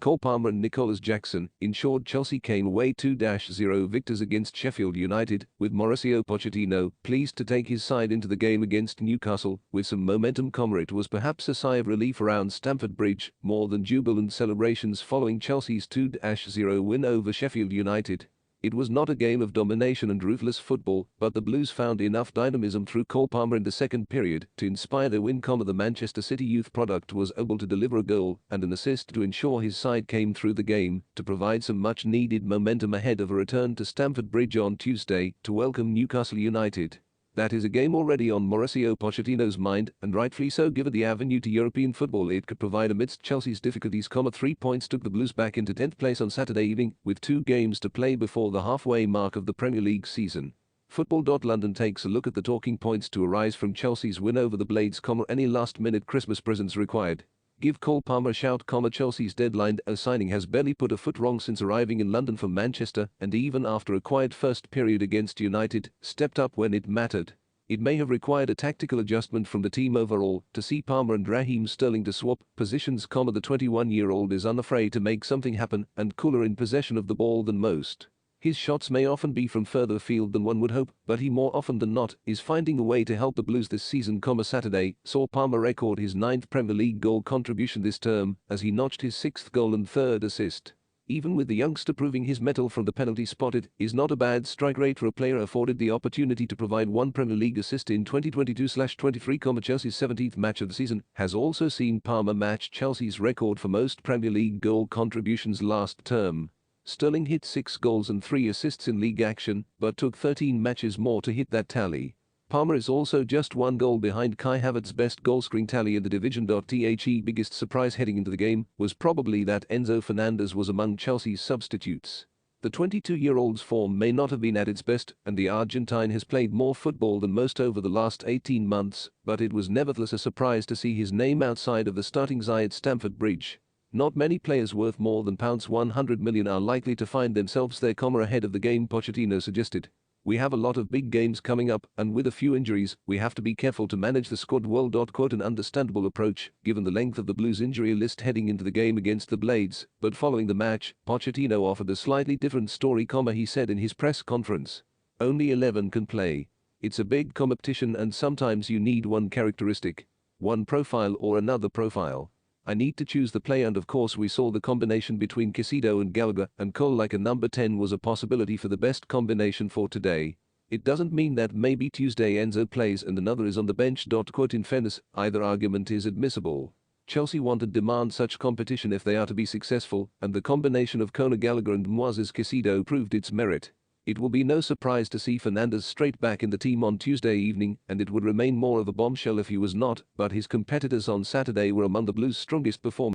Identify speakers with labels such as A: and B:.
A: Cole Palmer and Nicholas Jackson ensured Chelsea came away 2-0 victors against Sheffield United, with Mauricio Pochettino pleased to take his side into the game against Newcastle with some momentum. It was perhaps a sigh of relief around Stamford Bridge, more than jubilant celebrations following Chelsea's 2-0 win over Sheffield United. It was not a game of domination and ruthless football, but the Blues found enough dynamism through Cole Palmer in the second period to inspire their win. The Manchester City youth product was able to deliver a goal and an assist to ensure his side came through the game, to provide some much-needed momentum ahead of a return to Stamford Bridge on Tuesday to welcome Newcastle United. That is a game already on Mauricio Pochettino's mind, and rightfully so given the avenue to European football it could provide amidst Chelsea's difficulties. 3 points took the Blues back into 10th place on Saturday evening, with 2 games to play before the halfway mark of the Premier League season. Football.London takes a look at the talking points to arise from Chelsea's win over the Blades. Any last-minute Christmas presents required? Give Cole Palmer a shout. Chelsea's deadline signing has barely put a foot wrong since arriving in London from Manchester, and even after a quiet first period against United, stepped up when it mattered. It may have required a tactical adjustment from the team overall to see Palmer and Raheem Sterling to swap positions. The 21-year-old is unafraid to make something happen and cooler in possession of the ball than most. His shots may often be from further afield than one would hope, but he more often than not is finding a way to help the Blues this season. Saturday saw Palmer record his 9th Premier League goal contribution this term as he notched his 6th goal and 3rd assist. Even with the youngster proving his mettle from the penalty spot, it is not a bad strike rate for a player afforded the opportunity to provide 1 Premier League assist in 2022/23. Chelsea's 17th match of the season has also seen Palmer match Chelsea's record for most Premier League goal contributions last term. Sterling hit 6 goals and 3 assists in league action, but took 13 matches more to hit that tally. Palmer is also just 1 goal behind Kai Havertz's best goal-scoring tally in the division. The biggest surprise heading into the game was probably that Enzo Fernandez was among Chelsea's substitutes. The 22-year-old's form may not have been at its best, and the Argentine has played more football than most over the last 18 months, but it was nevertheless a surprise to see his name outside of the starting side at Stamford Bridge. Not many players worth more than £100 million are likely to find themselves there, ahead of the game, Pochettino suggested. We have a lot of big games coming up, and with a few injuries, we have to be careful to manage the squad well. An understandable approach, given the length of the Blues' injury list heading into the game against the Blades, but following the match, Pochettino offered a slightly different story, he said in his press conference. Only 11 can play. It's a big competition and sometimes you need one characteristic, one profile or another profile. I need to choose the play, and of course we saw the combination between Caicedo and Gallagher, and Cole like a number 10 was a possibility for the best combination for today. It doesn't mean that maybe Tuesday Enzo plays and another is on the bench. In fairness, either argument is admissible. Chelsea want and demand such competition if they are to be successful, and the combination of Conor Gallagher and Moises Caicedo proved its merit. It will be no surprise to see Fernandes straight back in the team on Tuesday evening, and it would remain more of a bombshell if he was not, but his competitors on Saturday were among the Blues' strongest performers.